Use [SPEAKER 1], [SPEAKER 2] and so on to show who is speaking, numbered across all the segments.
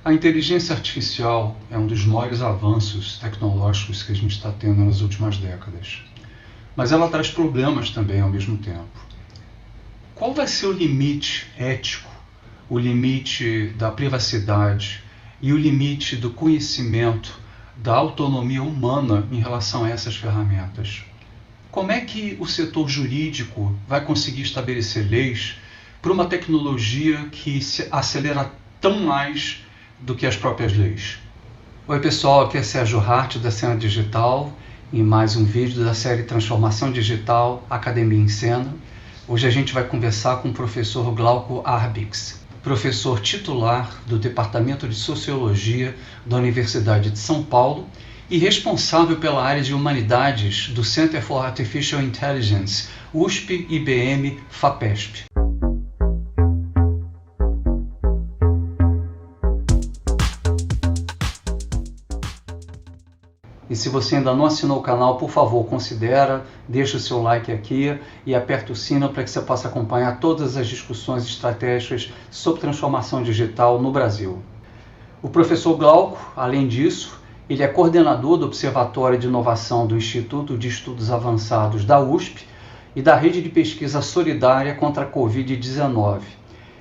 [SPEAKER 1] A inteligência artificial é um dos maiores avanços tecnológicos que a gente está tendo nas últimas décadas. Mas ela traz problemas também ao mesmo tempo. Qual vai ser o limite ético, o limite da privacidade e o limite do conhecimento, da autonomia humana em relação a essas ferramentas? Como é que o setor jurídico vai conseguir estabelecer leis para uma tecnologia que se acelera tão mais do que as próprias leis? Oi pessoal, aqui é Sérgio Hart da Cena Digital em mais um vídeo da série Transformação Digital Academia em Cena. Hoje a gente vai conversar com o professor Glauco Arbix, professor titular do Departamento de Sociologia da Universidade de São Paulo e responsável pela área de Humanidades do Center for Artificial Intelligence, USP, IBM, FAPESP. E se você ainda não assinou o canal, por favor, considera, deixa o seu like aqui e aperta o sino para que você possa acompanhar todas as discussões estratégicas sobre transformação digital no Brasil. O professor Glauco, além disso, ele é coordenador do Observatório de Inovação do Instituto de Estudos Avançados da USP e da Rede de Pesquisa Solidária contra a Covid-19.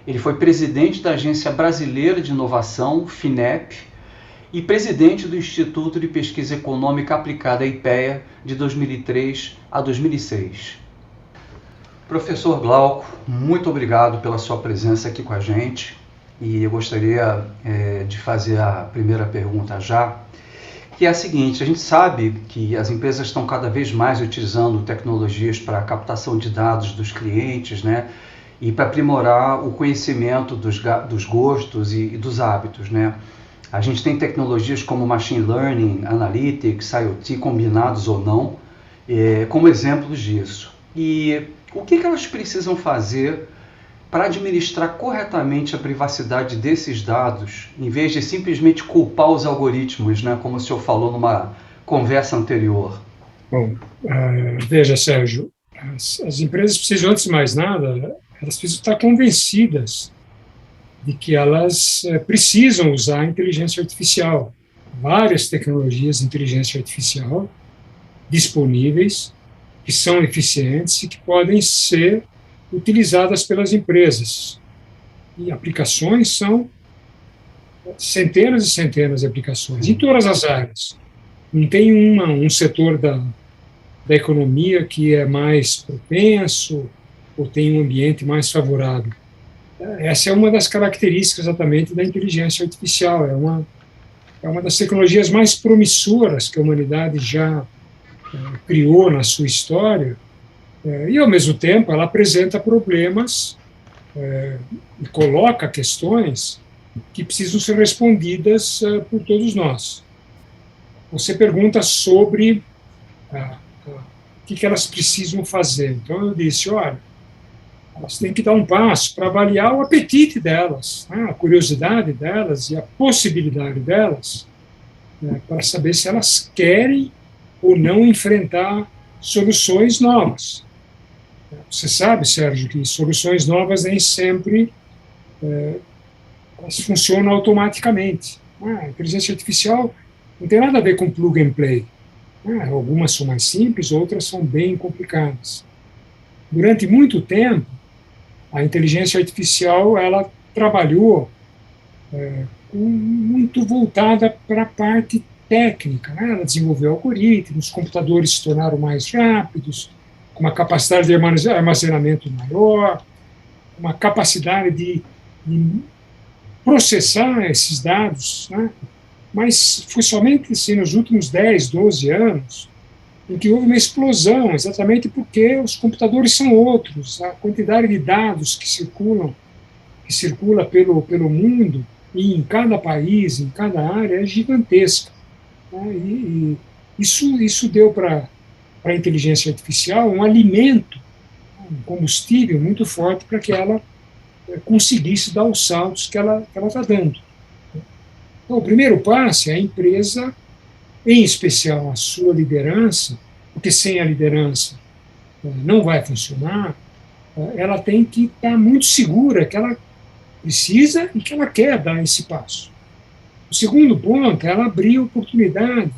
[SPEAKER 1] Ele foi presidente da Agência Brasileira de Inovação, FINEP, e presidente do Instituto de Pesquisa Econômica Aplicada, IPEA, de 2003 a 2006. Professor Glauco, muito obrigado pela sua presença aqui com a gente. E eu gostaria de fazer a primeira pergunta já, que é a seguinte: a gente sabe que as empresas estão cada vez mais utilizando tecnologias para a captação de dados dos clientes, né? E para aprimorar o conhecimento dos gostos e dos hábitos, né? A gente tem tecnologias como Machine Learning, Analytics, IoT, combinados ou não, como exemplos disso. E o que elas precisam fazer para administrar corretamente a privacidade desses dados, em vez de simplesmente culpar os algoritmos, né, como o senhor falou numa conversa anterior?
[SPEAKER 2] Bom, veja, Sérgio, as empresas precisam, antes de mais nada, elas precisam estar convencidas de que elas precisam usar a inteligência artificial. Várias tecnologias de inteligência artificial disponíveis, que são eficientes e que podem ser utilizadas pelas empresas. E aplicações são centenas e centenas de aplicações, em todas as áreas. Não tem um setor da economia que é mais propenso ou tem um ambiente mais favorável. Essa é uma das características exatamente da inteligência artificial. É uma das tecnologias mais promissoras que a humanidade já criou na sua história. E, ao mesmo tempo, ela apresenta problemas e coloca questões que precisam ser respondidas por todos nós. Você pergunta sobre o que elas precisam fazer. Então, eu disse, olha, elas têm que dar um passo para avaliar o apetite delas, a curiosidade delas e a possibilidade delas, para saber se elas querem ou não enfrentar soluções novas. Você sabe, Sérgio, que soluções novas nem sempre elas funcionam automaticamente. A inteligência artificial não tem nada a ver com plug and play. Algumas são mais simples, outras são bem complicadas. Durante muito tempo, a inteligência artificial ela trabalhou muito voltada para a parte técnica, né? Ela desenvolveu algoritmos, os computadores se tornaram mais rápidos, com uma capacidade de armazenamento maior, uma capacidade de processar esses dados, né? Mas foi somente assim, nos últimos 10, 12 anos em que houve uma explosão, exatamente porque os computadores são outros, a quantidade de dados que circula pelo mundo e em cada país, em cada área, é gigantesca. E isso deu para a inteligência artificial um alimento, um combustível muito forte para que ela conseguisse dar os saltos que ela está dando. Então, o primeiro passo é a empresa, em especial a sua liderança, porque sem a liderança não vai funcionar, ela tem que estar muito segura que ela precisa e que ela quer dar esse passo. O segundo ponto é ela abrir oportunidade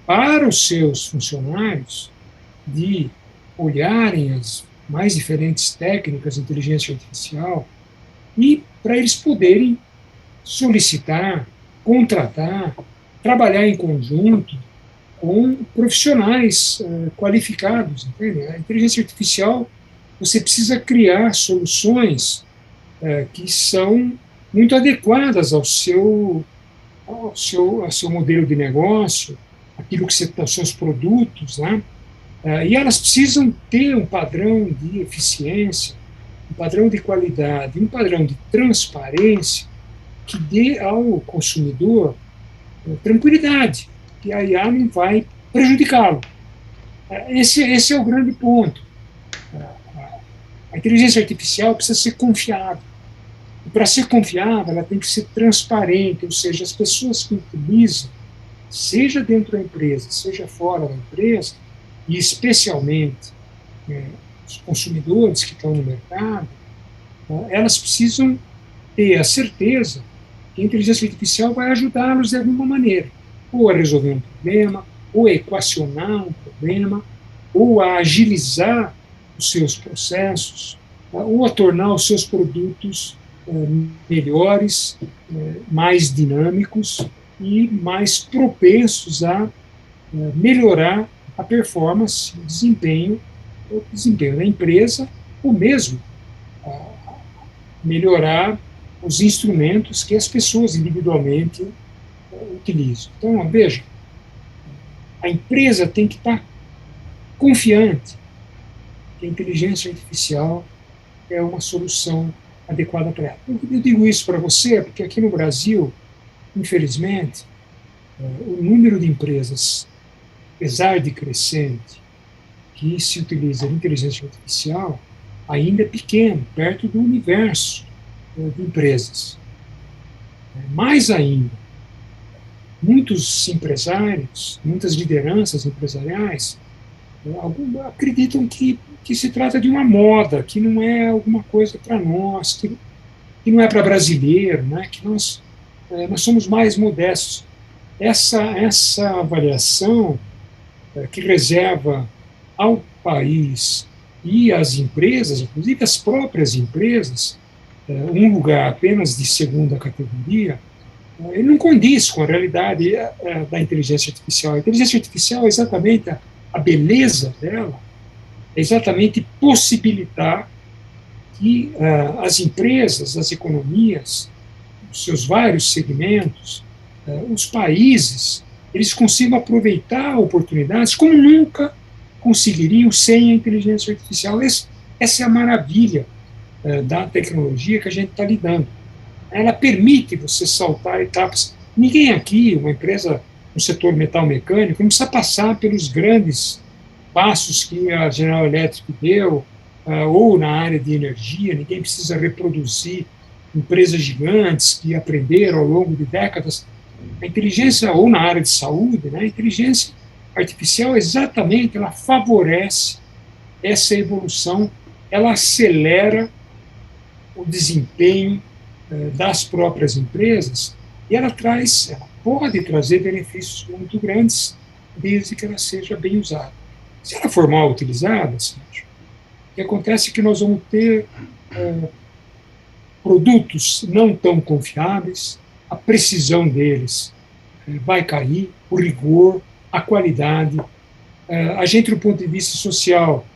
[SPEAKER 2] para os seus funcionários de olharem as mais diferentes técnicas de inteligência artificial e para eles poderem solicitar, contratar, trabalhar em conjunto com profissionais qualificados. Entende? A inteligência artificial, você precisa criar soluções que são muito adequadas ao seu modelo de negócio, aquilo que são os seus produtos, né? E elas precisam ter um padrão de eficiência, um padrão de qualidade, um padrão de transparência que dê ao consumidor tranquilidade, que a IA não vai prejudicá-lo. Esse é o grande ponto. A inteligência artificial precisa ser confiável. E para ser confiável, ela tem que ser transparente, ou seja, as pessoas que utilizam, seja dentro da empresa, seja fora da empresa, e especialmente os consumidores que estão no mercado, elas precisam ter a certeza que a inteligência artificial vai ajudá-los de alguma maneira, ou a resolver um problema, ou a equacionar um problema, ou a agilizar os seus processos, ou a tornar os seus produtos melhores, mais dinâmicos e mais propensos a melhorar a performance, o desempenho da empresa, ou mesmo melhorar os instrumentos que as pessoas individualmente utilizam. Então, veja, a empresa tem que estar confiante que a inteligência artificial é uma solução adequada para ela. Eu digo isso para você porque aqui no Brasil, infelizmente, o número de empresas, apesar de crescente, que se utiliza a inteligência artificial, ainda é pequeno, perto do universo de empresas. Mais ainda, muitos empresários, muitas lideranças empresariais, acreditam que se trata de uma moda, que não é alguma coisa para nós, que não é para brasileiro, né? Que nós somos mais modestos. Essa avaliação que reserva ao país e às empresas, inclusive as próprias empresas, um lugar apenas de segunda categoria, ele não condiz com a realidade da inteligência artificial. A inteligência artificial é exatamente a beleza dela, é exatamente possibilitar que as empresas, as economias, os seus vários segmentos, os países, eles consigam aproveitar oportunidades como nunca conseguiriam sem a inteligência artificial. Essa é a maravilha da tecnologia que a gente está lidando. Ela permite você saltar etapas. Ninguém aqui, uma empresa no setor metal mecânico, não precisa passar pelos grandes passos que a General Electric deu, ou na área de energia. Ninguém precisa reproduzir empresas gigantes que aprenderam ao longo de décadas. A inteligência, ou na área de saúde, né, a inteligência artificial exatamente, ela favorece essa evolução, ela acelera o desempenho das próprias empresas e ela pode trazer benefícios muito grandes desde que ela seja bem usada. Se ela for mal utilizada, Sérgio, o que acontece é que nós vamos ter produtos não tão confiáveis, a precisão deles vai cair, o rigor, a qualidade. A gente, do ponto de vista social,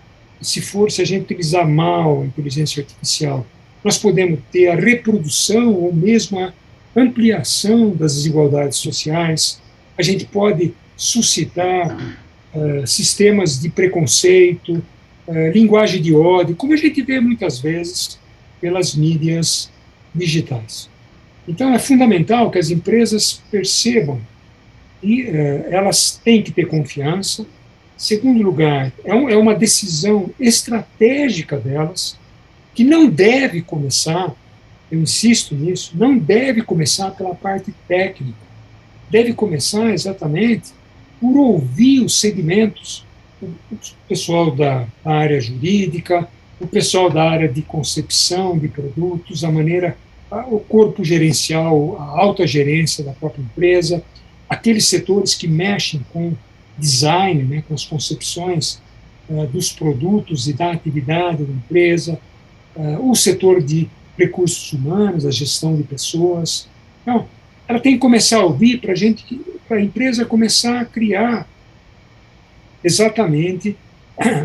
[SPEAKER 2] se a gente utilizar mal a inteligência artificial, nós podemos ter a reprodução ou mesmo a ampliação das desigualdades sociais, a gente pode suscitar sistemas de preconceito, linguagem de ódio, como a gente vê muitas vezes pelas mídias digitais. Então, é fundamental que as empresas percebam e elas têm que ter confiança. Segundo lugar, é uma decisão estratégica delas, que não deve começar, eu insisto nisso, não deve começar pela parte técnica, deve começar exatamente por ouvir os segmentos, o pessoal da área jurídica, o pessoal da área de concepção de produtos, a maneira o corpo gerencial, a alta gerência da própria empresa, aqueles setores que mexem com design, né, com as concepções dos produtos e da atividade da empresa, o setor de recursos humanos, a gestão de pessoas. Então, ela tem que começar a ouvir para a empresa começar a criar exatamente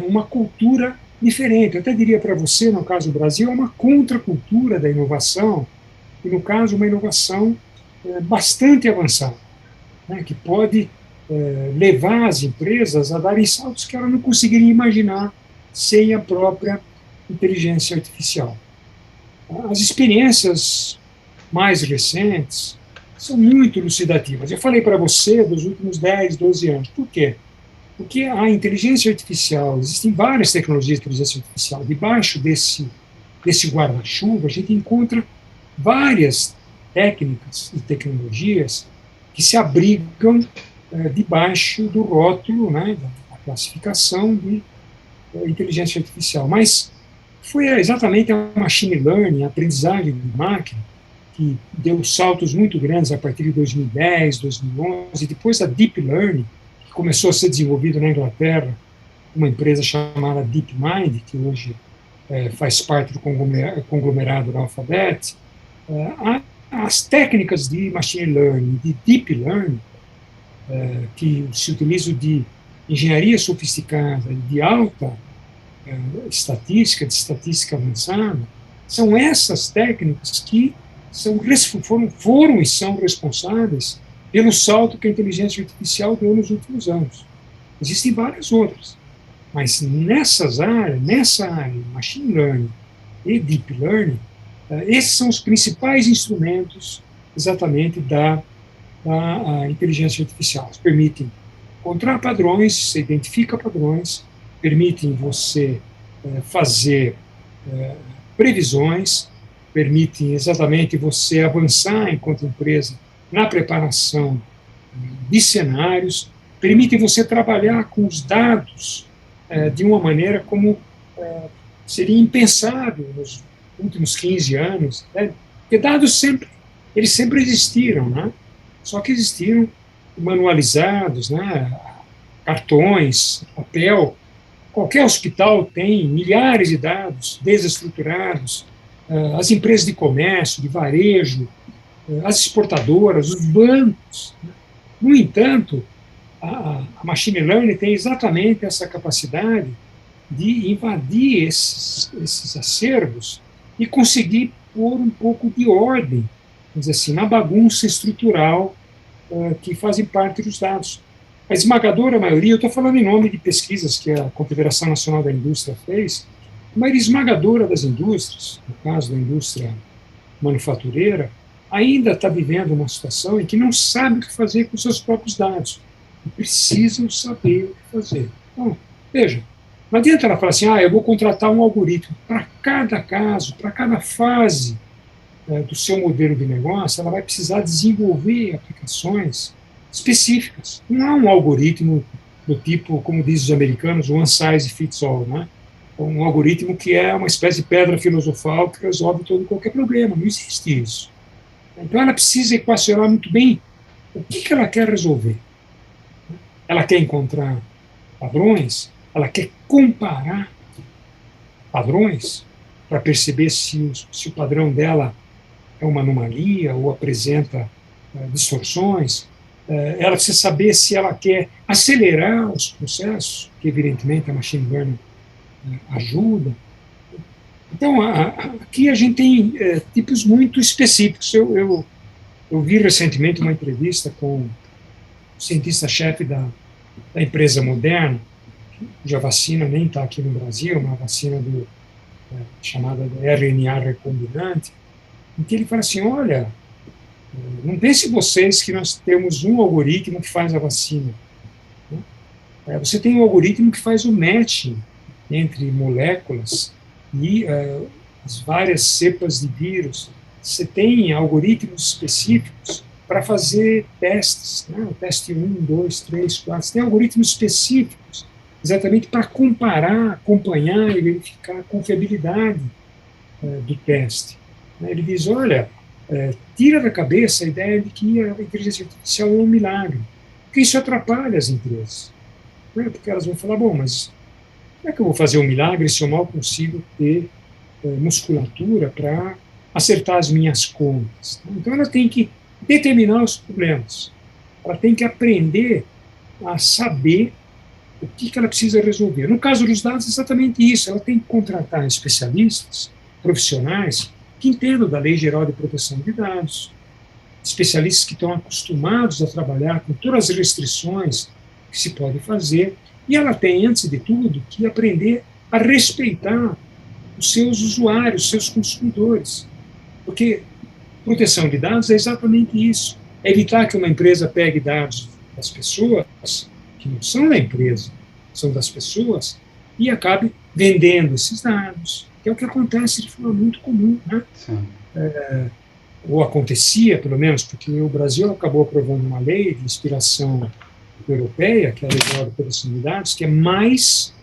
[SPEAKER 2] uma cultura diferente. Eu até diria para você, no caso do Brasil, é uma contracultura da inovação, e no caso, uma inovação bastante avançada, né, que pode levar as empresas a darem saltos que elas não conseguiriam imaginar sem a própria inteligência artificial. As experiências mais recentes são muito elucidativas. Eu falei para você dos últimos 10, 12 anos. Por quê? Porque a inteligência artificial, existem várias tecnologias de inteligência artificial. Debaixo desse guarda-chuva, a gente encontra várias técnicas e tecnologias que se abrigam debaixo do rótulo, né, da classificação de inteligência artificial. Mas foi exatamente a machine learning, a aprendizagem de máquina, que deu saltos muito grandes a partir de 2010, 2011, depois a deep learning, que começou a ser desenvolvido na Inglaterra, uma empresa chamada DeepMind, que hoje faz parte do conglomerado da Alphabet. As técnicas de machine learning, de deep learning, que se utilizam de engenharia sofisticada e de alta estatística, de estatística avançada, são essas técnicas que foram e são responsáveis pelo salto que a inteligência artificial deu nos últimos anos. Existem várias outras, mas nessa área, machine learning e deep learning, esses são os principais instrumentos exatamente da inteligência artificial. Eles permitem encontrar padrões, você identifica padrões, permitem você fazer previsões, permitem exatamente você avançar enquanto empresa na preparação de cenários, permitem você trabalhar com os dados de uma maneira como seria impensável nos últimos 15 anos, né? Porque dados eles sempre existiram, né? Só que existiram manualizados, né? Cartões, papel. Qualquer hospital tem milhares de dados desestruturados, as empresas de comércio, de varejo, as exportadoras, os bancos. No entanto, a machine learning tem exatamente essa capacidade de invadir esses acervos e conseguir pôr um pouco de ordem, vamos dizer assim, na bagunça estrutural que fazem parte dos dados. A esmagadora maioria, eu estou falando em nome de pesquisas que a Confederação Nacional da Indústria fez, a maioria esmagadora das indústrias, no caso da indústria manufatureira, ainda está vivendo uma situação em que não sabe o que fazer com seus próprios dados. E precisam saber o que fazer. Então, veja, não adianta ela falar assim, eu vou contratar um algoritmo. Para cada caso, para cada fase do seu modelo de negócio, ela vai precisar desenvolver aplicações específicas. Não há um algoritmo do tipo, como dizem os americanos, one size fits all, né? Um algoritmo que é uma espécie de pedra filosofal que resolve todo e qualquer problema. Não existe isso. Então, ela precisa equacionar muito bem o que ela quer resolver. Ela quer encontrar padrões, ela quer comparar padrões para perceber se o padrão dela é uma anomalia ou apresenta distorções. Ela precisa saber se ela quer acelerar os processos, que evidentemente a machine learning ajuda. Então, aqui a gente tem tipos muito específicos. Eu vi recentemente uma entrevista com o cientista-chefe da empresa Moderna, cuja vacina nem está aqui no Brasil, uma vacina chamada de RNA recombinante, em que ele fala assim, olha, não pense vocês que nós temos um algoritmo que faz a vacina. Você tem um algoritmo que faz o matching entre moléculas e as várias cepas de vírus. Você tem algoritmos específicos para fazer testes, né? O teste 1, 2, 3, 4. Você tem algoritmos específicos exatamente para comparar, acompanhar e verificar a confiabilidade do teste. Ele diz, olha, tira da cabeça a ideia de que a inteligência artificial é um milagre, porque isso atrapalha as empresas, né? Porque elas vão falar, bom, mas como é que eu vou fazer um milagre se eu mal consigo ter musculatura para acertar as minhas contas? Então, ela tem que determinar os problemas, ela tem que aprender a saber o que ela precisa resolver. No caso dos dados, é exatamente isso. Ela tem que contratar especialistas, profissionais, que entendam da Lei Geral de Proteção de Dados, especialistas que estão acostumados a trabalhar com todas as restrições que se pode fazer, e ela tem, antes de tudo, que aprender a respeitar os seus usuários, os seus consumidores. Porque proteção de dados é exatamente isso. É evitar que uma empresa pegue dados das pessoas, que não são da empresa, são das pessoas, e acabe vendendo esses dados, que é o que acontece de forma muito comum, né? Ou acontecia, pelo menos, porque o Brasil acabou aprovando uma lei de inspiração europeia, que é a Lei Geral de Proteção de Dados, que é mais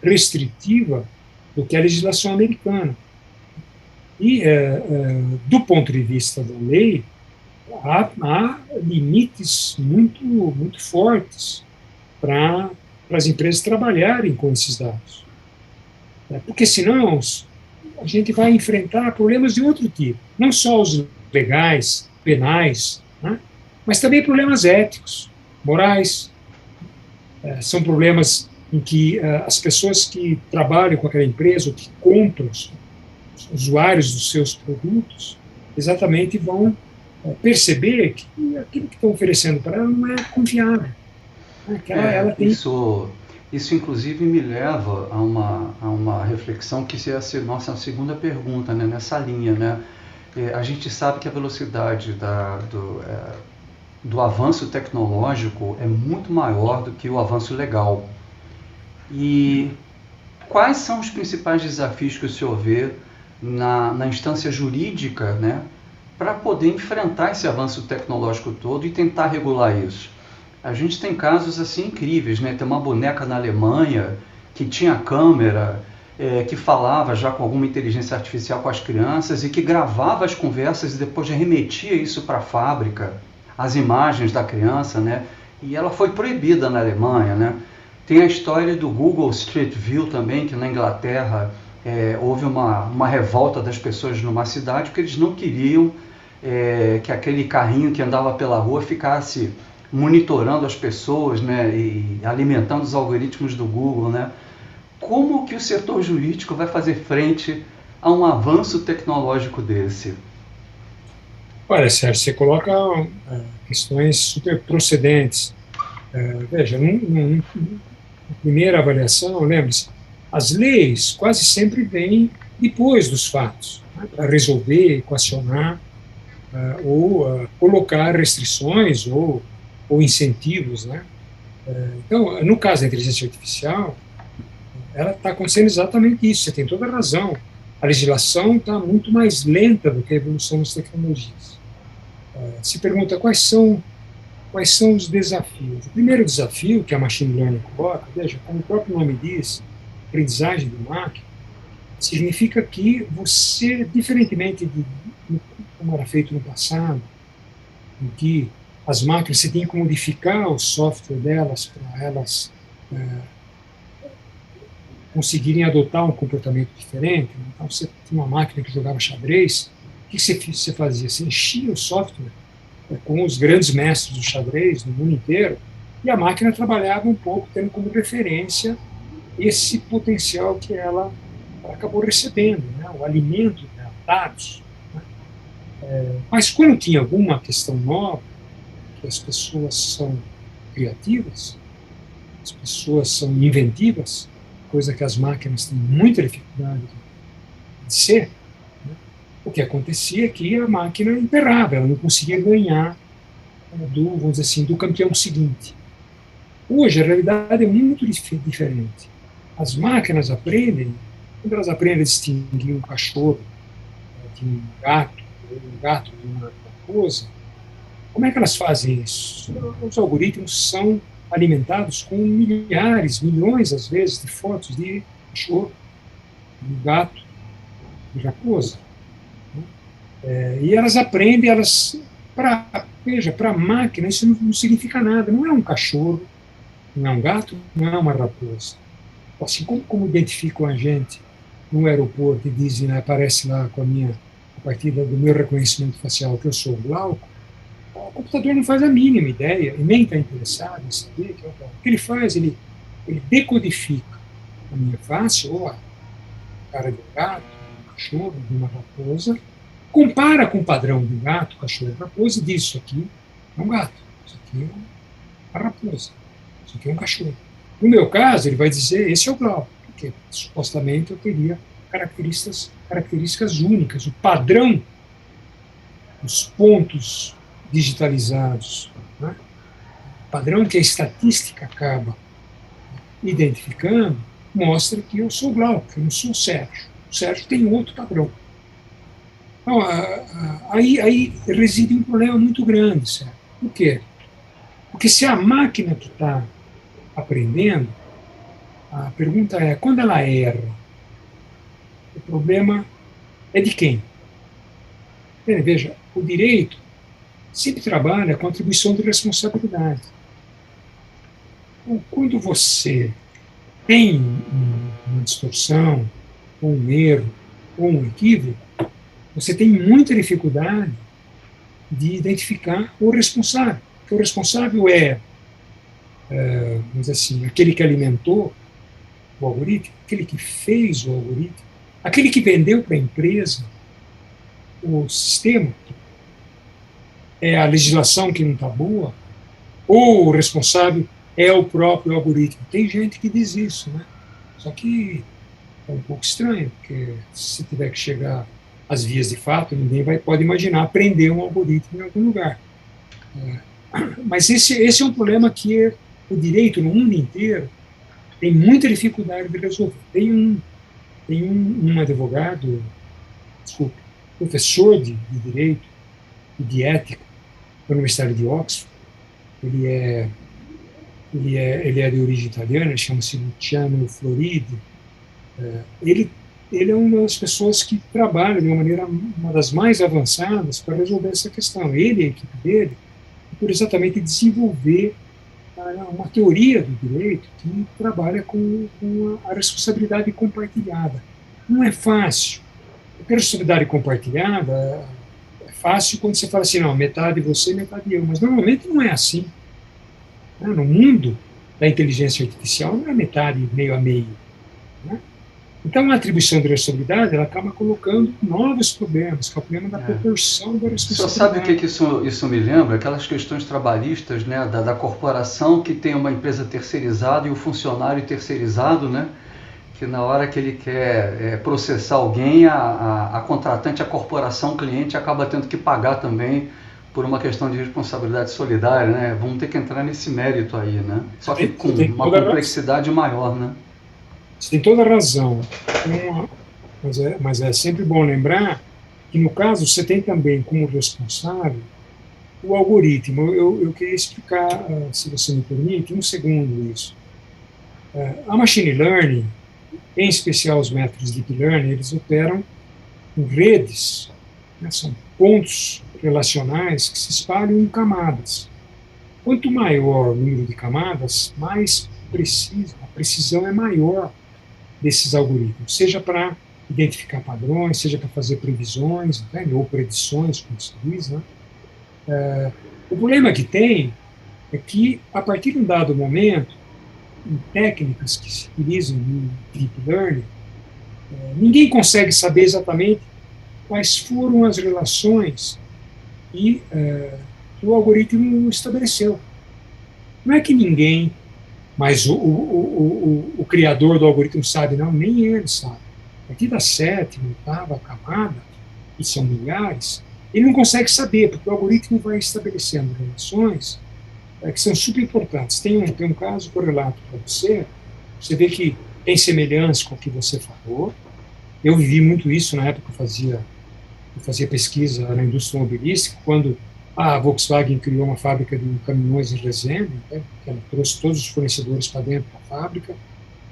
[SPEAKER 2] restritiva do que a legislação americana. E, do ponto de vista da lei, há limites muito fortes para as empresas trabalharem com esses dados. Porque, senão, a gente vai enfrentar problemas de outro tipo, não só os legais, penais, né, mas também problemas éticos, morais. São problemas em que as pessoas que trabalham com aquela empresa, ou que compram, os usuários dos seus produtos, exatamente vão perceber que aquilo que estão oferecendo para ela não é confiável.
[SPEAKER 1] Ela tem... Isso, inclusive, me leva a uma reflexão que é a nossa segunda pergunta, né, nessa linha. Né? A gente sabe que a velocidade do avanço tecnológico é muito maior do que o avanço legal. E quais são os principais desafios que o senhor vê na instância jurídica, né, para poder enfrentar esse avanço tecnológico todo e tentar regular isso? A gente tem casos assim incríveis, né? Tem uma boneca na Alemanha que tinha câmera, que falava já com alguma inteligência artificial com as crianças e que gravava as conversas e depois remetia isso para a fábrica, as imagens da criança, né? E ela foi proibida na Alemanha, né? Tem a história do Google Street View também, que na Inglaterra houve uma revolta das pessoas numa cidade porque eles não queriam que aquele carrinho que andava pela rua ficasse monitorando as pessoas, né, e alimentando os algoritmos do Google, né? Como que o setor jurídico vai fazer frente a um avanço tecnológico desse?
[SPEAKER 2] Olha, Sérgio, você coloca questões super procedentes. Veja, na primeira avaliação, lembre-se, as leis quase sempre vêm depois dos fatos, né, para resolver, equacionar, ou colocar restrições ou incentivos, né? Então, no caso da inteligência artificial, ela está acontecendo exatamente isso. Você tem toda a razão. A legislação está muito mais lenta do que a evolução das tecnologias. Se pergunta quais são os desafios. O primeiro desafio que a machine learning coloca, veja, como o próprio nome diz, aprendizagem de máquina, significa que você, diferentemente de como era feito no passado, em que as máquinas, você tem que modificar o software delas para elas conseguirem adotar um comportamento diferente. Então, você tinha uma máquina que jogava xadrez, o que você fazia? Você enchia o software com os grandes mestres do xadrez no mundo inteiro, e a máquina trabalhava um pouco tendo como referência esse potencial que ela acabou recebendo, né? O alimento dela, dados. Né? Mas quando tinha alguma questão nova, que as pessoas são criativas, as pessoas são inventivas, coisa que as máquinas têm muita dificuldade de ser, né? O que acontecia é que a máquina emperrava, ela não conseguia ganhar vamos dizer assim, do campeão seguinte. Hoje a realidade é muito diferente. As máquinas aprendem, quando elas aprendem a distinguir um cachorro de um gato, ou um gato de uma raposa, como é que elas fazem isso? Os algoritmos são alimentados com milhares, milhões, às vezes, de fotos de cachorro, de gato, de raposa. E elas aprendem, veja, para a máquina isso não significa nada, não é um cachorro, não é um gato, não é uma raposa. Assim como identificam a gente no aeroporto e dizem, né, aparece lá a partir do meu reconhecimento facial que eu sou Glauco, o computador não faz a mínima ideia e nem está interessado em saber que é o Glauco. O que ele faz? Ele decodifica a minha face, ou a cara de um gato, de um cachorro, de uma raposa, compara com o padrão de gato, cachorro, raposa e diz: isso aqui é um gato, isso aqui é uma raposa, isso aqui é um cachorro. No meu caso, ele vai dizer: esse é o Glauco, porque supostamente eu teria características únicas. O padrão, os pontos digitalizados, né? O padrão que a estatística acaba identificando, mostra que eu sou Glauco, eu não sou o Sérgio. O Sérgio tem outro padrão. Então, aí reside um problema muito grande, certo? Por quê? Porque se a máquina que está aprendendo, a pergunta é, quando ela erra, o problema é de quem? Veja, o direito sempre trabalha com atribuição de responsabilidade. Então, quando você tem uma distorção, ou um erro, ou um equívoco, você tem muita dificuldade de identificar o responsável. Porque o responsável vamos dizer assim, aquele que alimentou o algoritmo, aquele que fez o algoritmo, aquele que vendeu para a empresa o sistema, é a legislação que não está boa, ou o responsável é o próprio algoritmo. Tem gente que diz isso, né? Só que é um pouco estranho, porque se tiver que chegar às vias de fato, ninguém pode imaginar aprender um algoritmo em algum lugar. Mas esse é um problema que o direito no mundo inteiro tem muita dificuldade de resolver. Tem um advogado, desculpe, professor de direito e de ética da Universidade de Oxford. Ele é de origem italiana, ele chama-se Luciano Floridi. Ele é uma das pessoas que trabalha de uma maneira, uma das mais avançadas para resolver essa questão. Ele e a equipe dele, por exatamente desenvolver uma teoria do direito que trabalha com a responsabilidade compartilhada. Não é fácil. Porque a responsabilidade compartilhada é fácil quando você fala assim, não, metade você, metade eu. Mas normalmente não é assim. No mundo da inteligência artificial não é metade, meio a meio. Né? Então, a atribuição de responsabilidade ela acaba colocando novos problemas, que é o problema da proporção da responsabilidade.
[SPEAKER 1] Só sabe o que isso me lembra? Aquelas questões trabalhistas, né, da corporação que tem uma empresa terceirizada e o funcionário terceirizado, né, que na hora que ele quer processar alguém, a contratante, a corporação, o cliente acaba tendo que pagar também por uma questão de responsabilidade solidária, né? Vamos ter que entrar nesse mérito aí, né? Só que com uma complexidade maior, né?
[SPEAKER 2] Você tem toda a razão. Mas é sempre bom lembrar que, no caso, você tem também como responsável o algoritmo. Eu queria explicar, se você me permite, um segundo isso. A machine learning, em especial os métodos de deep learning, eles operam em redes, né? São pontos relacionais que se espalham em camadas. Quanto maior o número de camadas, mais a precisão é maior desses algoritmos, seja para identificar padrões, seja para fazer previsões, né, ou predições, como se diz. Né? O problema que tem é que, a partir de um dado momento, em técnicas que se utilizam no deep learning, ninguém consegue saber exatamente quais foram as relações que o algoritmo estabeleceu. Não é que ninguém, mas o criador do algoritmo sabe, não, nem ele sabe. A partir da 7ª, 8ª camada, que são milhares, ele não consegue saber, porque o algoritmo vai estabelecendo relações que são super importantes. Tem um caso que eu relato para você vê que tem semelhança com o que você falou. Eu vivi muito isso na época que eu fazia pesquisa na indústria automobilística, quando a Volkswagen criou uma fábrica de caminhões em Resende, né, que ela trouxe todos os fornecedores para dentro da fábrica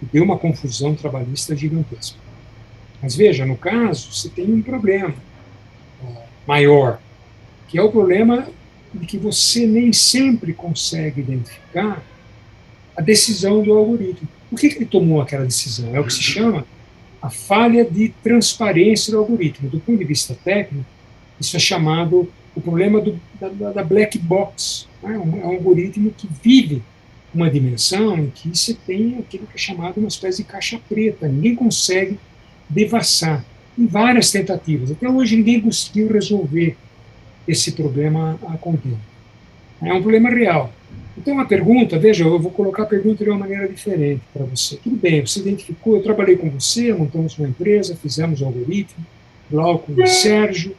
[SPEAKER 2] e deu uma confusão trabalhista gigantesca. Mas veja, no caso, você tem um problema. maior, que é o problema de que você nem sempre consegue identificar a decisão do algoritmo. Por que ele tomou aquela decisão? É o que se chama a falha de transparência do algoritmo. Do ponto de vista técnico, isso é chamado o problema da black box. Né? É um algoritmo que vive uma dimensão em que você tem aquilo que é chamado uma espécie de caixa preta. Ninguém consegue devassar. Em várias tentativas. Até hoje ninguém conseguiu resolver esse problema a contento. É um problema real. Então, a pergunta, veja, eu vou colocar a pergunta de uma maneira diferente para você. Tudo bem, você identificou, eu trabalhei com você, montamos uma empresa, fizemos um algoritmo, Glauco e Sérgio,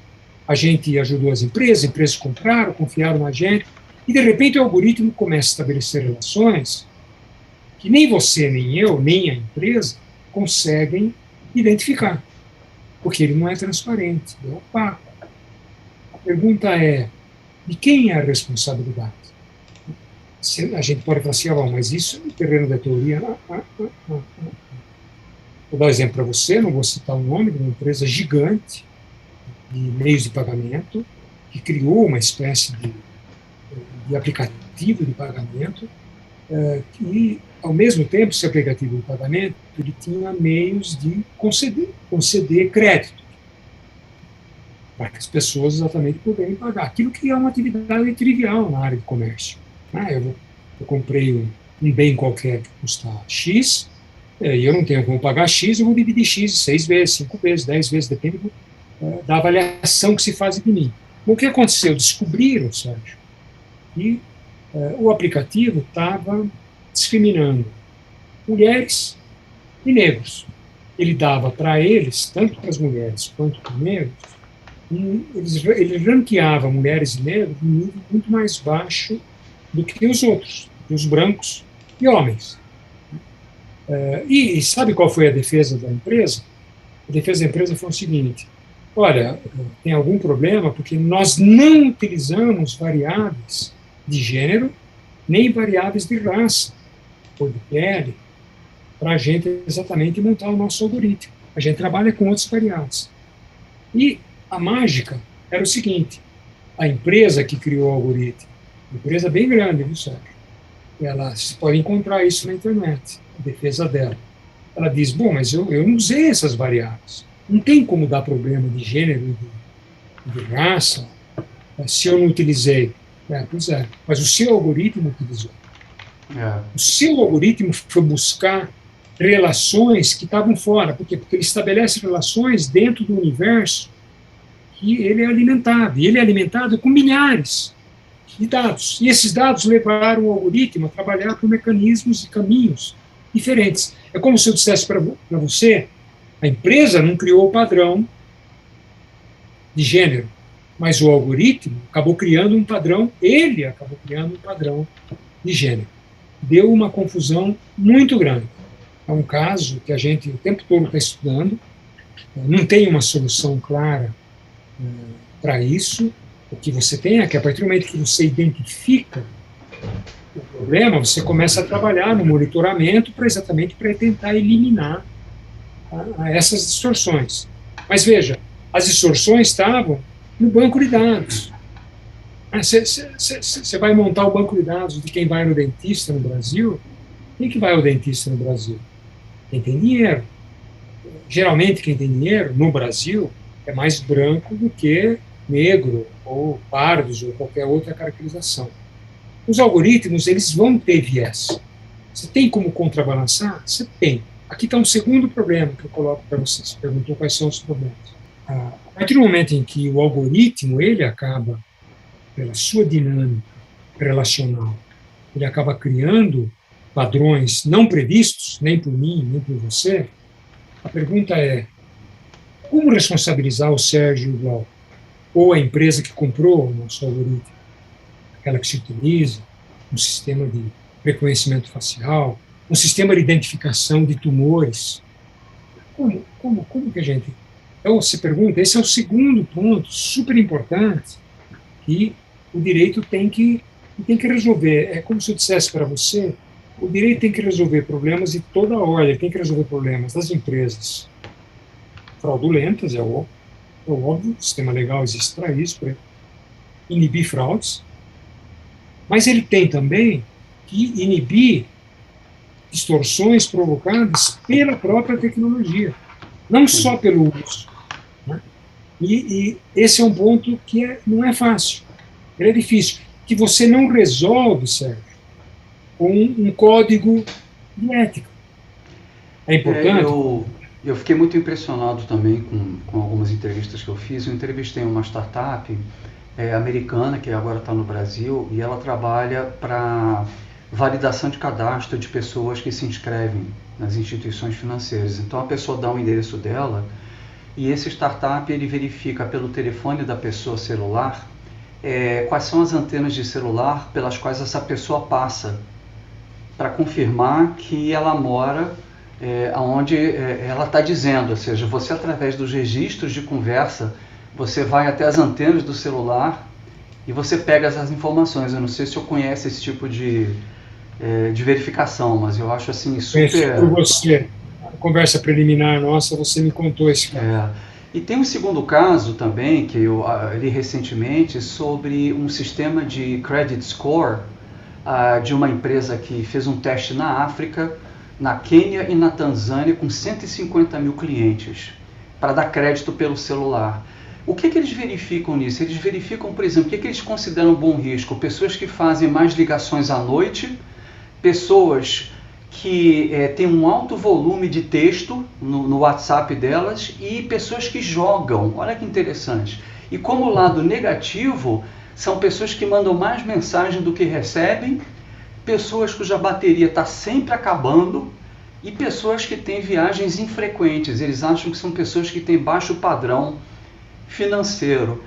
[SPEAKER 2] a gente ajudou as empresas compraram, confiaram na gente, e de repente o algoritmo começa a estabelecer relações que nem você, nem eu, nem a empresa conseguem identificar, porque ele não é transparente, é opaco. A pergunta é, de quem é a responsabilidade? A gente pode falar assim, mas isso é no terreno da teoria. Vou dar um exemplo para você, não vou citar o nome de uma empresa gigante de meios de pagamento, que criou uma espécie de aplicativo de pagamento, que, ao mesmo tempo, esse aplicativo de pagamento, ele tinha meios de conceder crédito, para que as pessoas exatamente pudessem pagar. Aquilo que é uma atividade trivial na área de comércio. Eu comprei um bem qualquer que custa X, e eu não tenho como pagar X, eu vou dividir X 6 vezes, 5 vezes, 10 vezes, depende da avaliação que se faz de mim. O que aconteceu? Descobriram, Sérgio, que o aplicativo estava discriminando mulheres e negros. Ele dava para eles, tanto para as mulheres quanto para os negros, ele ranqueava mulheres e negros em um nível muito mais baixo do que os outros, os brancos e homens. E sabe qual foi a defesa da empresa? A defesa da empresa foi o seguinte: olha, tem algum problema porque nós não utilizamos variáveis de gênero nem variáveis de raça ou de pele para a gente exatamente montar o nosso algoritmo. A gente trabalha com outras variáveis. E a mágica era o seguinte: a empresa que criou o algoritmo, uma empresa bem grande, viu, Sérgio? Você pode encontrar isso na internet, a defesa dela. Ela diz, mas eu não usei essas variáveis. Não tem como dar problema de gênero, de raça, se eu não utilizei. Pois é, mas o seu algoritmo utilizou. O seu algoritmo foi buscar relações que estavam fora. Por quê? Porque ele estabelece relações dentro do universo que ele é alimentado. E ele é alimentado com milhares de dados. E esses dados levaram o algoritmo a trabalhar por mecanismos e caminhos diferentes. É como se eu dissesse para você, a empresa não criou o padrão de gênero, mas o algoritmo acabou criando um padrão, ele acabou criando um padrão de gênero. Deu uma confusão muito grande. É um caso que a gente o tempo todo está estudando, não tem uma solução clara para isso. O que você tem é que, a partir do momento que você identifica o problema, você começa a trabalhar no monitoramento exatamente para tentar eliminar essas distorções. Mas veja, as distorções estavam no banco de dados. Você vai montar o banco de dados de quem vai no dentista no Brasil? Quem que vai ao dentista no Brasil? Quem tem dinheiro. Geralmente, quem tem dinheiro no Brasil é mais branco do que negro, ou pardos, ou qualquer outra caracterização. Os algoritmos, eles vão ter viés. Você tem como contrabalançar? Você tem. Aqui está um segundo problema que eu coloco para você. Você perguntou quais são os problemas. A partir do momento em que o algoritmo, ele acaba, pela sua dinâmica relacional, ele acaba criando padrões não previstos, nem por mim, nem por você, a pergunta é, como responsabilizar o Sérgio e o Glauco? Ou a empresa que comprou o nosso algoritmo, aquela que se utiliza, um sistema de reconhecimento facial, um sistema de identificação de tumores. Como que a gente... Então, se pergunta, esse é o segundo ponto super importante que o direito tem que resolver. É como se eu dissesse para você, o direito tem que resolver problemas de toda a ordem, tem que resolver problemas das empresas fraudulentas, é óbvio, É óbvio, o sistema legal existe para isso, para inibir fraudes, mas ele tem também que inibir distorções provocadas pela própria tecnologia, não só pelo uso. Né? E esse é um ponto que não é fácil, ele é difícil, que você não resolve, Sérgio, com um código de ética. É importante?
[SPEAKER 1] Eu fiquei muito impressionado também com algumas entrevistas que eu fiz. Eu entrevistei uma startup americana, que agora está no Brasil, e ela trabalha para validação de cadastro de pessoas que se inscrevem nas instituições financeiras. Então a pessoa dá o endereço dela e esse startup ele verifica pelo telefone da pessoa celular quais são as antenas de celular pelas quais essa pessoa passa, para confirmar que ela mora onde ela está dizendo, ou seja, você através dos registros de conversa, você vai até as antenas do celular e você pega essas informações. Eu não sei se eu conhece esse tipo de verificação, mas eu acho assim super...
[SPEAKER 2] Por você, a conversa preliminar nossa, você me contou esse caso.
[SPEAKER 1] E tem um segundo caso também, que eu li recentemente, sobre um sistema de credit score de uma empresa que fez um teste na África, na Quênia e na Tanzânia, com 150 mil clientes, para dar crédito pelo celular. O que eles verificam nisso? Eles verificam, por exemplo, o que eles consideram bom risco? Pessoas que fazem mais ligações à noite, pessoas que têm um alto volume de texto no WhatsApp delas e pessoas que jogam. Olha que interessante. E como lado negativo, são pessoas que mandam mais mensagem do que recebem, pessoas cuja bateria está sempre acabando e pessoas que têm viagens infrequentes. Eles acham que são pessoas que têm baixo padrão financeiro.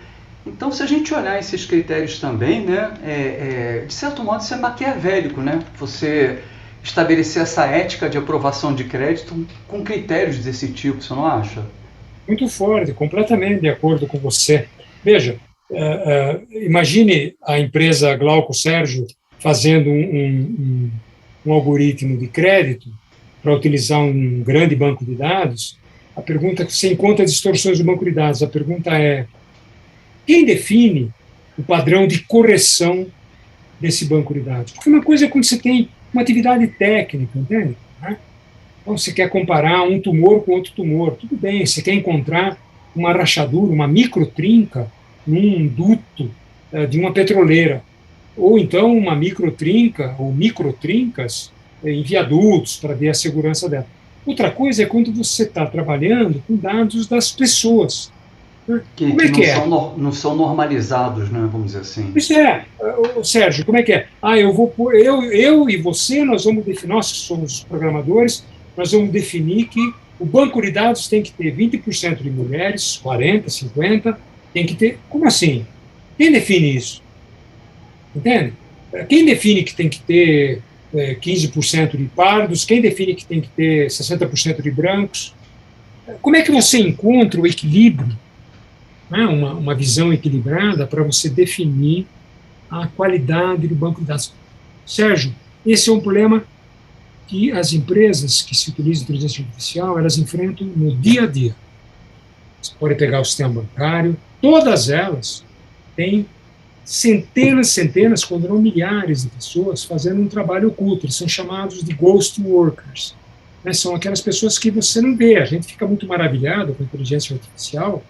[SPEAKER 1] Então, se a gente olhar esses critérios também, né, de certo modo, isso é maquiavélico, né? Você estabelecer essa ética de aprovação de crédito com critérios desse tipo, você não acha?
[SPEAKER 2] Muito forte, completamente de acordo com você. Veja, imagine a empresa Glauco Sérgio fazendo um algoritmo de crédito para utilizar um grande banco de dados. A pergunta, você encontra distorções do banco de dados, a pergunta é: quem define o padrão de correção desse banco de dados? Porque uma coisa é quando você tem uma atividade técnica, entende? Então, você quer comparar um tumor com outro tumor, tudo bem, você quer encontrar uma rachadura, uma microtrinca num duto de uma petroleira, ou então uma microtrinca ou microtrincas em viadutos para ver a segurança dela. Outra coisa é quando você está trabalhando com dados das pessoas.
[SPEAKER 1] Que não são normalizados, né, vamos dizer assim.
[SPEAKER 2] Isso Sérgio, como é que é? Eu e você, nós vamos definir, nós que somos programadores, nós vamos definir que o banco de dados tem que ter 20% de mulheres, 40%, 50%, tem que ter... Como assim? Quem define isso? Entende? Quem define que tem que ter 15% de pardos? Quem define que tem que ter 60% de brancos? Como é que você encontra o equilíbrio, né, uma visão equilibrada para você definir a qualidade do banco de dados? Sérgio, esse é um problema que as empresas que se utilizam de inteligência artificial, elas enfrentam no dia a dia. Você pode pegar o sistema bancário, todas elas têm centenas, quando não milhares de pessoas fazendo um trabalho oculto. Eles são chamados de ghost workers. Né? São aquelas pessoas que você não vê. A gente fica muito maravilhado com a inteligência artificial,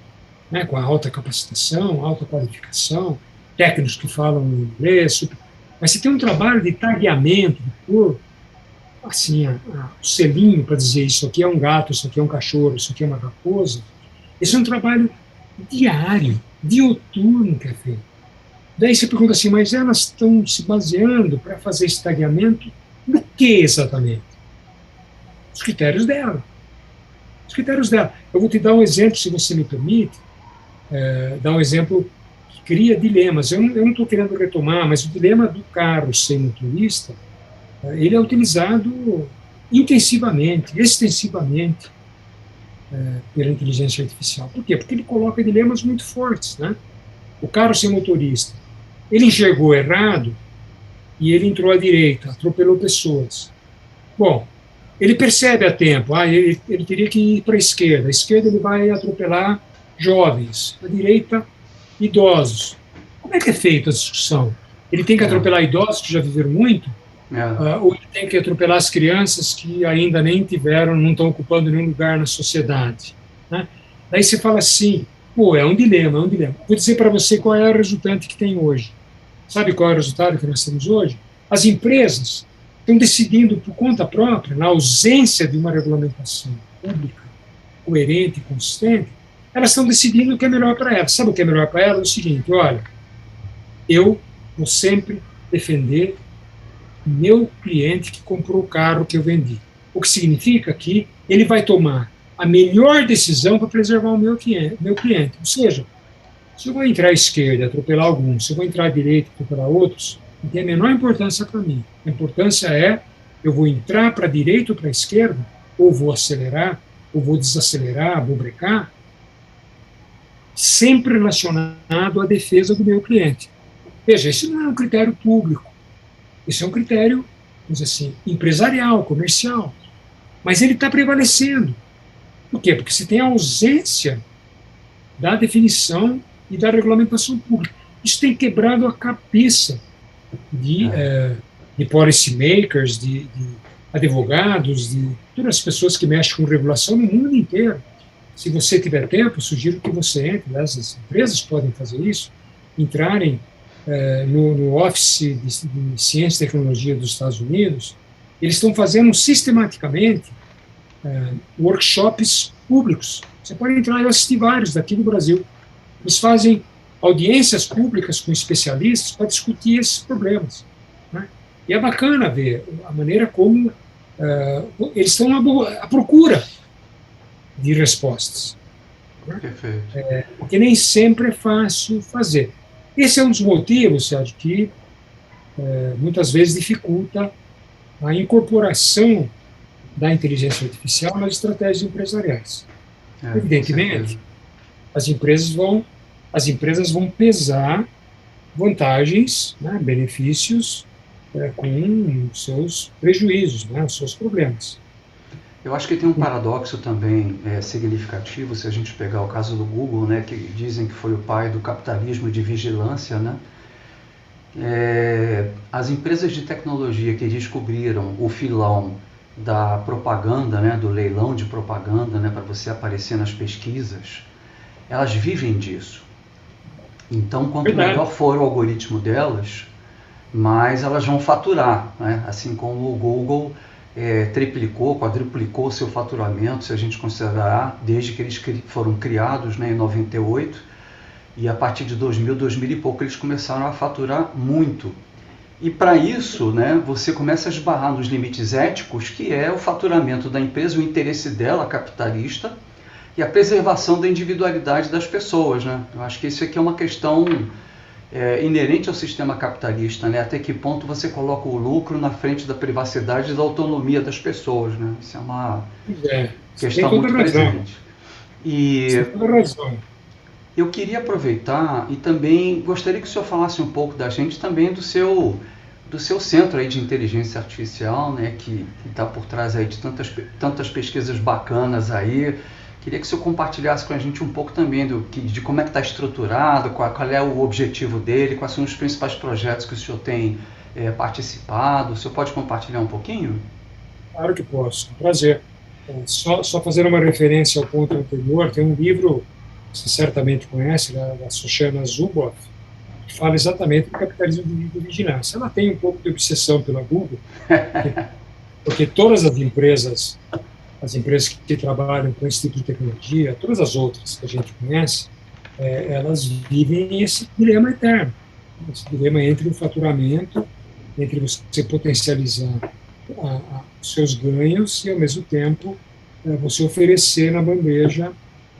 [SPEAKER 2] né? Com a alta capacitação, alta qualificação, técnicos que falam inglês, mas se tem um trabalho de tagueamento, de pôr assim, o selinho para dizer isso aqui é um gato, isso aqui é um cachorro, isso aqui é uma raposa, esse é um trabalho diário, dioturno que é feito. Daí você pergunta assim, mas elas estão se baseando para fazer esse tagueamento no que exatamente? Os critérios dela. Os critérios dela. Eu vou te dar um exemplo, se você me permite, dar um exemplo que cria dilemas. Eu não estou querendo retomar, mas o dilema do carro sem motorista, ele é utilizado intensivamente, extensivamente pela inteligência artificial. Por quê? Porque ele coloca dilemas muito fortes, né? O carro sem motorista, ele enxergou errado e ele entrou à direita, atropelou pessoas. Bom, ele percebe a tempo, ele teria que ir para a esquerda ele vai atropelar jovens, à direita, idosos. Como é que é feita a discussão? Ele tem que atropelar idosos que já viveram muito? Ou ele tem que atropelar as crianças que ainda nem tiveram, não estão ocupando nenhum lugar na sociedade? Né? Daí você fala assim, pô, é um dilema, é um dilema. Vou dizer para você qual é o resultante que tem hoje. Sabe qual é o resultado que nós temos hoje? As empresas estão decidindo por conta própria, na ausência de uma regulamentação pública coerente e consistente, elas estão decidindo o que é melhor para elas. Sabe o que é melhor para elas? É o seguinte, olha, eu vou sempre defender o meu cliente que comprou o carro que eu vendi. O que significa que ele vai tomar a melhor decisão para preservar o meu cliente. Ou seja, se eu vou entrar à esquerda e atropelar alguns, se eu vou entrar à direita e atropelar outros, não tem a menor importância para mim. A importância é, eu vou entrar para a direita ou para a esquerda, ou vou acelerar, ou vou desacelerar, vou brecar, sempre relacionado à defesa do meu cliente. Veja, isso não é um critério público, isso é um critério, vamos dizer assim, empresarial, comercial, mas ele está prevalecendo. Por quê? Porque se tem a ausência da definição e da regulamentação pública. Isso tem quebrado a cabeça de policy makers, de advogados, de todas as pessoas que mexem com regulação no mundo inteiro. Se você tiver tempo, sugiro que você entre, as empresas podem fazer isso, entrarem no Office de Ciência e Tecnologia dos Estados Unidos, eles estão fazendo sistematicamente workshops públicos. Você pode entrar e assistir vários daqui do Brasil. Eles fazem audiências públicas com especialistas para discutir esses problemas. Né? E é bacana ver a maneira como eles estão à procura de respostas. Né?
[SPEAKER 1] Perfeito.
[SPEAKER 2] Porque nem sempre é fácil fazer. Esse é um dos motivos, Sérgio, que muitas vezes dificulta a incorporação da inteligência artificial nas estratégias empresariais. Evidentemente, as empresas vão pesar vantagens, né, benefícios, com seus prejuízos, né, os seus problemas.
[SPEAKER 1] Eu acho que tem um paradoxo também significativo, se a gente pegar o caso do Google, né, que dizem que foi o pai do capitalismo de vigilância, né? As empresas de tecnologia que descobriram o filão da propaganda, né, do leilão de propaganda, né, para você aparecer nas pesquisas, elas vivem disso. Então, quanto melhor for o algoritmo delas, mais elas vão faturar, né? Assim como o Google triplicou, quadruplicou seu faturamento, se a gente considerar, desde que eles foram criados, né, em 98, e a partir de 2000 e pouco, eles começaram a faturar muito. E para isso, né, você começa a esbarrar nos limites éticos, que é o faturamento da empresa, o interesse dela, capitalista, e a preservação da individualidade das pessoas. Né? Eu acho que isso aqui é uma questão inerente ao sistema capitalista, né? Até que ponto você coloca o lucro na frente da privacidade e da autonomia das pessoas. Né? Isso é uma questão muito presente. E eu queria aproveitar e também gostaria que o senhor falasse um pouco da gente também do seu centro aí de inteligência artificial, né, que está por trás aí de tantas pesquisas bacanas aí. Queria que o senhor compartilhasse com a gente um pouco também de como é que está estruturado, qual é o objetivo dele, quais são os principais projetos que o senhor tem participado. O senhor pode compartilhar um pouquinho?
[SPEAKER 2] Claro que posso, prazer. Só fazer uma referência ao ponto anterior, tem um livro, você certamente conhece, da Shoshana Zuboff, que fala exatamente do capitalismo de vigilância. Ela tem um pouco de obsessão pela Google, porque todas as empresas que trabalham com esse tipo de tecnologia, todas as outras que a gente conhece, elas vivem esse dilema eterno, esse dilema entre o faturamento, entre você potencializar os seus ganhos e, ao mesmo tempo, você oferecer na bandeja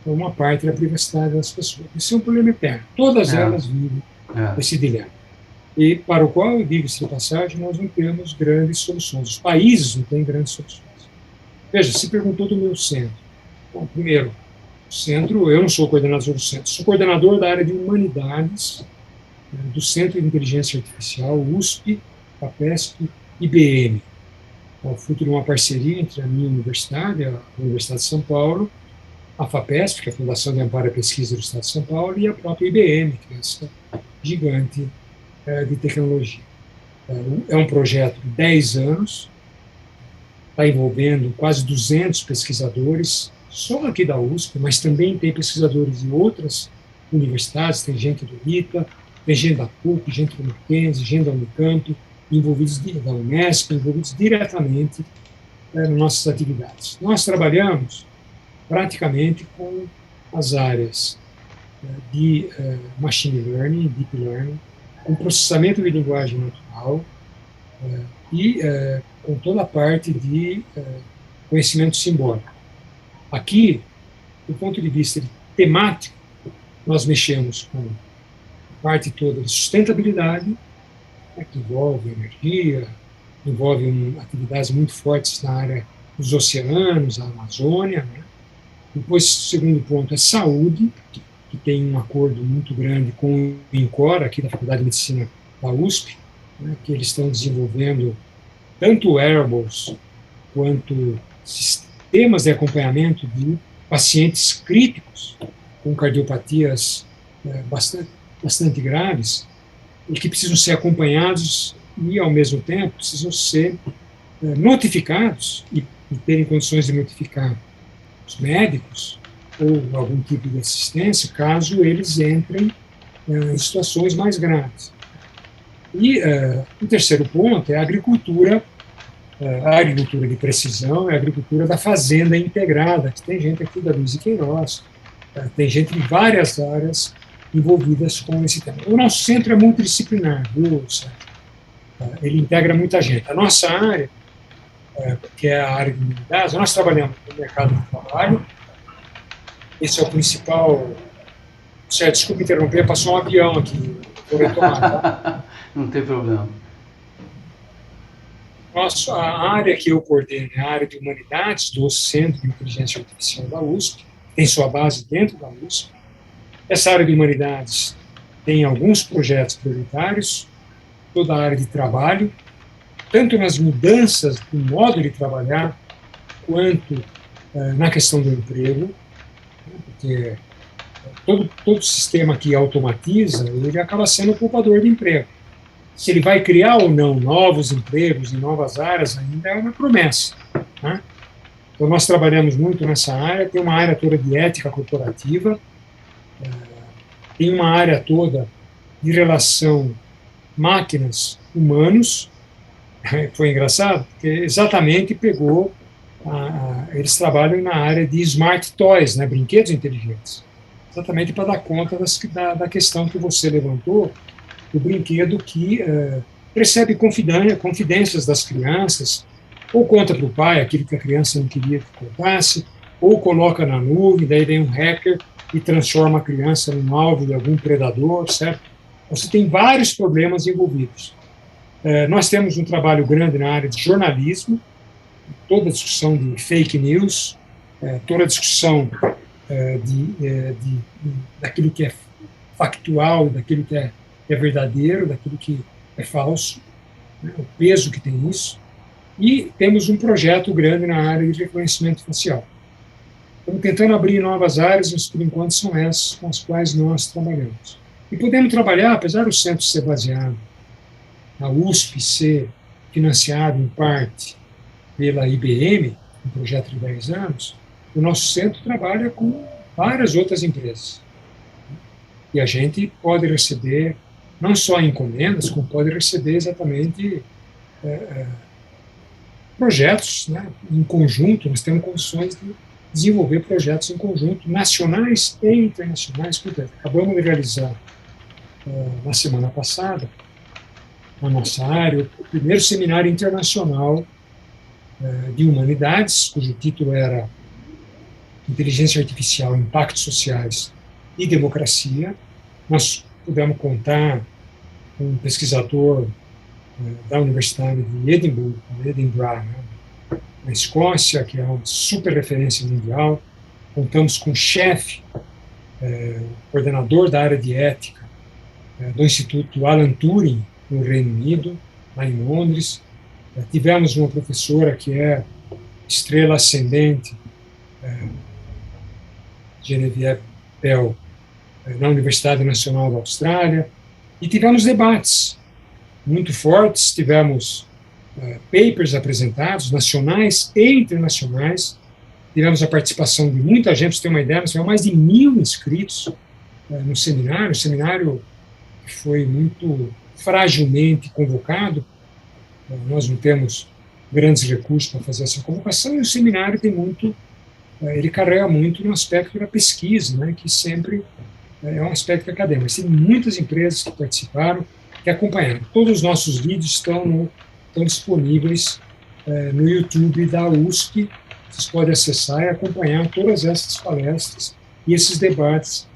[SPEAKER 2] uma parte da privacidade das pessoas. Esse é um problema eterno. Todas elas vivem esse dilema. E para o qual, digo-se de passagem, nós não temos grandes soluções. Os países não têm grandes soluções. Veja, se perguntou do meu centro. Bom, primeiro, o centro, eu não sou coordenador do centro, sou coordenador da área de humanidades do Centro de Inteligência Artificial, USP, FAPESP, IBM. Fruto de uma parceria entre a minha universidade, a Universidade de São Paulo, a FAPESP, que é a Fundação de Amparo à Pesquisa do Estado de São Paulo, e a própria IBM, que é essa gigante de tecnologia. É um projeto de 10 anos, está envolvendo quase 200 pesquisadores, só aqui da USP, mas também tem pesquisadores de outras universidades, tem gente do ITA, tem gente da PUC, gente do Mackenzie, gente da Unicamp, envolvidos da Unesp, envolvidos diretamente nas nossas atividades. Nós trabalhamos praticamente com as áreas de machine learning, deep learning, com processamento de linguagem natural e com toda a parte de conhecimento simbólico. Aqui, do ponto de vista temático, nós mexemos com a parte toda de sustentabilidade, que envolve energia, envolve atividades muito fortes na área dos oceanos, a Amazônia. Depois, o segundo ponto é saúde, que tem um acordo muito grande com o INCOR, aqui da Faculdade de Medicina da USP, que eles estão desenvolvendo tanto wearables quanto sistemas de acompanhamento de pacientes críticos com cardiopatias bastante graves e que precisam ser acompanhados e, ao mesmo tempo, precisam ser notificados e terem condições de notificar os médicos ou algum tipo de assistência, caso eles entrem em situações mais graves. E o terceiro ponto é a agricultura de precisão, é a agricultura da fazenda integrada, que tem gente aqui da Luiz e Queiroz, tem gente de várias áreas envolvidas com esse tema. O nosso centro é multidisciplinar, viu, Sérgio? Ele integra muita gente. A nossa área, que é a área de humanidades, nós trabalhamos no mercado de trabalho. Esse é o principal... Sérgio, desculpe interromper, passou um avião aqui. Vou retomar, tá?
[SPEAKER 1] Não tem problema.
[SPEAKER 2] A área que eu coordeno é a área de humanidades do Centro de Inteligência Artificial da USP, tem sua base dentro da USP. Essa área de humanidades tem alguns projetos prioritários, toda a área de trabalho, tanto nas mudanças do modo de trabalhar, quanto na questão do emprego, porque todo sistema que automatiza, ele acaba sendo o poupador de emprego. Se ele vai criar ou não novos empregos em novas áreas, ainda é uma promessa, né? Então, nós trabalhamos muito nessa área, tem uma área toda de ética corporativa, tem uma área toda de relação máquinas-humanos. Foi engraçado, porque exatamente pegou, eles trabalham na área de smart toys, né, brinquedos inteligentes, exatamente para dar conta da questão que você levantou, do brinquedo que recebe confidências das crianças, ou conta para o pai aquilo que a criança não queria que contasse, ou coloca na nuvem, daí vem um hacker e transforma a criança num alvo de algum predador, certo? Você tem vários problemas envolvidos. Nós temos um trabalho grande na área de jornalismo, toda a discussão de fake news, toda a discussão daquilo que é factual, daquilo que é verdadeiro, daquilo que é falso, né, o peso que tem isso. E temos um projeto grande na área de reconhecimento facial. Estamos tentando abrir novas áreas, mas por enquanto são essas com as quais nós trabalhamos. E podemos trabalhar, apesar do centro ser baseado na USP, ser financiado em parte pela IBM, um projeto de 10 anos, o nosso centro trabalha com várias outras empresas. E a gente pode receber não só encomendas, como pode receber exatamente projetos, né, em conjunto. Nós temos condições de desenvolver projetos em conjunto, nacionais e internacionais. Acabamos de realizar, na semana passada, na nossa área, o primeiro seminário internacional de humanidades, cujo título era Inteligência Artificial, Impactos Sociais e Democracia. Nós pudemos contar com um pesquisador da Universidade de Edimburgo, né, na Escócia, que é uma super referência mundial. Contamos com o chefe, coordenador da área de ética do Instituto Alan Turing, no Reino Unido, lá em Londres. Tivemos uma professora que é estrela ascendente Genevieve Bell, na Universidade Nacional da Austrália, e tivemos debates muito fortes, tivemos papers apresentados, nacionais e internacionais, tivemos a participação de muita gente. Para você ter uma ideia, nós tivemos mais de 1.000 inscritos no seminário. O seminário foi muito fragilmente convocado, nós não temos grandes recursos para fazer essa convocação, e o seminário tem muito, ele carrega muito no aspecto da pesquisa, né, que sempre é um aspecto acadêmico. Mas tem muitas empresas que participaram, que acompanharam. Todos os nossos vídeos estão disponíveis no YouTube da USP. Vocês podem acessar e acompanhar todas essas palestras e esses debates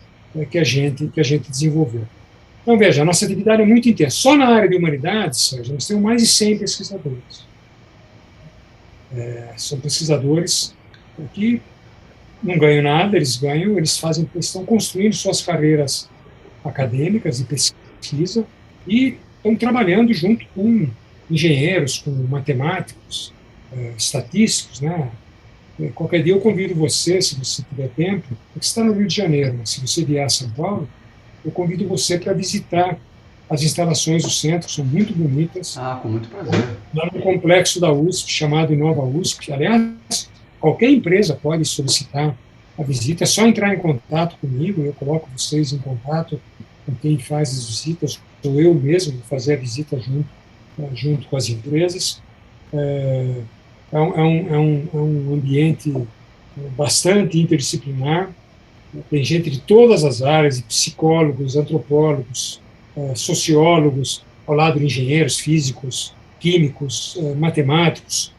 [SPEAKER 2] que a gente desenvolveu. Então, veja, a nossa atividade é muito intensa. Só na área de humanidades, Sérgio, nós temos mais de 100 pesquisadores. São pesquisadores que não ganham nada, eles estão construindo suas carreiras acadêmicas de pesquisa e estão trabalhando junto com engenheiros, com matemáticos, estatísticos, né? Qualquer dia eu convido você, se você tiver tempo, porque você está no Rio de Janeiro, mas se você vier a São Paulo, eu convido você para visitar as instalações do centro, são muito bonitas.
[SPEAKER 1] Com muito prazer.
[SPEAKER 2] Lá no complexo da USP, chamado Inova USP. Aliás, qualquer empresa pode solicitar a visita, é só entrar em contato comigo, eu coloco vocês em contato com quem faz as visitas, ou eu mesmo vou fazer a visita junto com as empresas. É um ambiente bastante interdisciplinar, tem gente de todas as áreas, psicólogos, antropólogos, sociólogos, ao lado de engenheiros, físicos, químicos, matemáticos,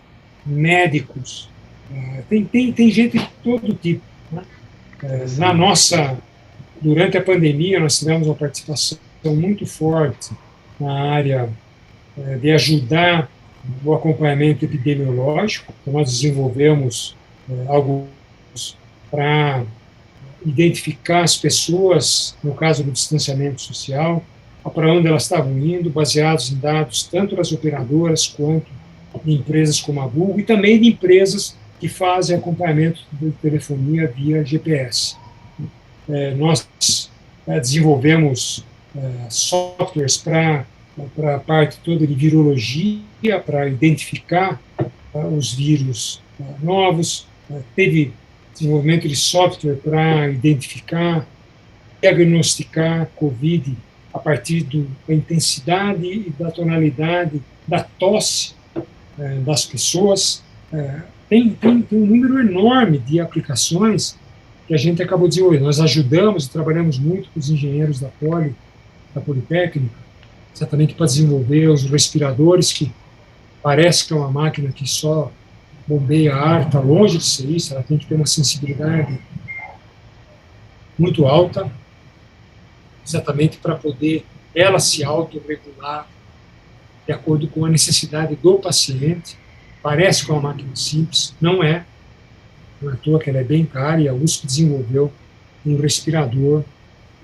[SPEAKER 2] médicos, tem gente de todo tipo, né? Durante a pandemia, nós tivemos uma participação muito forte na área de ajudar o acompanhamento epidemiológico. Então, nós desenvolvemos algo para identificar as pessoas, no caso do distanciamento social, para onde elas estavam indo, baseados em dados tanto das operadoras quanto de empresas como a Google, e também de empresas que fazem acompanhamento de telefonia via GPS. Nós desenvolvemos softwares para a parte toda de virologia, para identificar os vírus novos. Teve desenvolvimento de software para identificar, diagnosticar COVID a partir da intensidade e da tonalidade da tosse das pessoas. Tem um número enorme de aplicações que a gente acabou desenvolvendo. Nós ajudamos e trabalhamos muito com os engenheiros da Politécnica, exatamente para desenvolver os respiradores, que parece que é uma máquina que só bombeia ar, está longe de ser isso, ela tem que ter uma sensibilidade muito alta, exatamente para poder ela se autorregular de acordo com a necessidade do paciente. Parece que é uma máquina simples, não é à toa que ela é bem cara, e a USP desenvolveu um respirador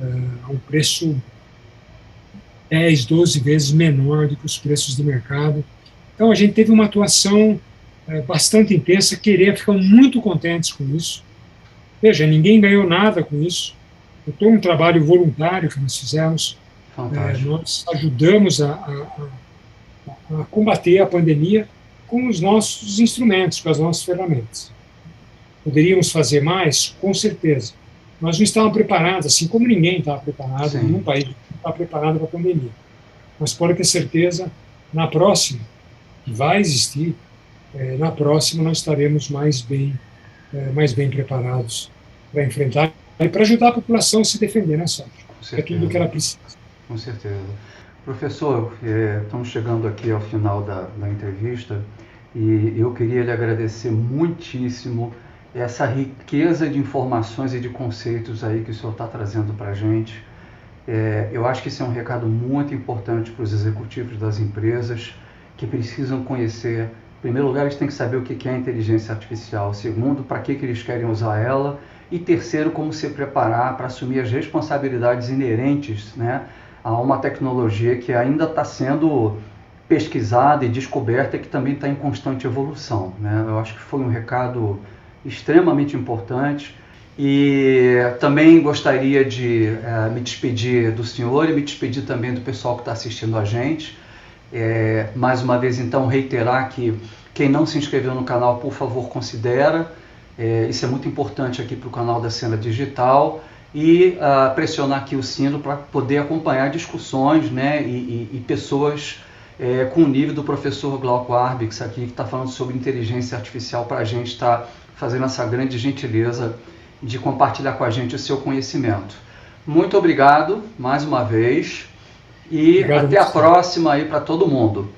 [SPEAKER 2] a um preço 10, 12 vezes menor do que os preços de mercado. Então, a gente teve uma atuação bastante intensa, ficamos muito contentes com isso. Veja, ninguém ganhou nada com isso. Foi um trabalho voluntário que nós fizemos. Nós ajudamos a combater a pandemia com os nossos instrumentos, com as nossas ferramentas. Poderíamos fazer mais? Com certeza. Nós não estávamos preparados, assim como ninguém estava preparado, nenhum país está preparado para a pandemia. Mas pode ter certeza, na próxima, que vai existir, na próxima nós estaremos mais bem preparados para enfrentar e para ajudar a população a se defender, né, Sérgio? É tudo que ela precisa.
[SPEAKER 1] Com certeza. Professor, estamos chegando aqui ao final da entrevista e eu queria lhe agradecer muitíssimo essa riqueza de informações e de conceitos aí que o senhor está trazendo para a gente. Eu acho que esse é um recado muito importante para os executivos das empresas que precisam conhecer. Em primeiro lugar, eles têm que saber o que é a inteligência artificial. Segundo, para que eles querem usar ela. E terceiro, como se preparar para assumir as responsabilidades inerentes, né, a uma tecnologia que ainda está sendo pesquisada e descoberta e que também está em constante evolução, né? Eu acho que foi um recado extremamente importante E também gostaria de me despedir do senhor e me despedir também do pessoal que está assistindo a gente. Mais uma vez, então, reiterar que quem não se inscreveu no canal, por favor, considera. Isso é muito importante aqui para o canal da Cena Digital. E pressionar aqui o sino para poder acompanhar discussões, né, e pessoas com o nível do professor Glauco Arbix aqui, que está falando sobre inteligência artificial, para a gente estar fazendo essa grande gentileza de compartilhar com a gente o seu conhecimento. Muito obrigado mais uma vez e obrigado, até a próxima aí para todo mundo.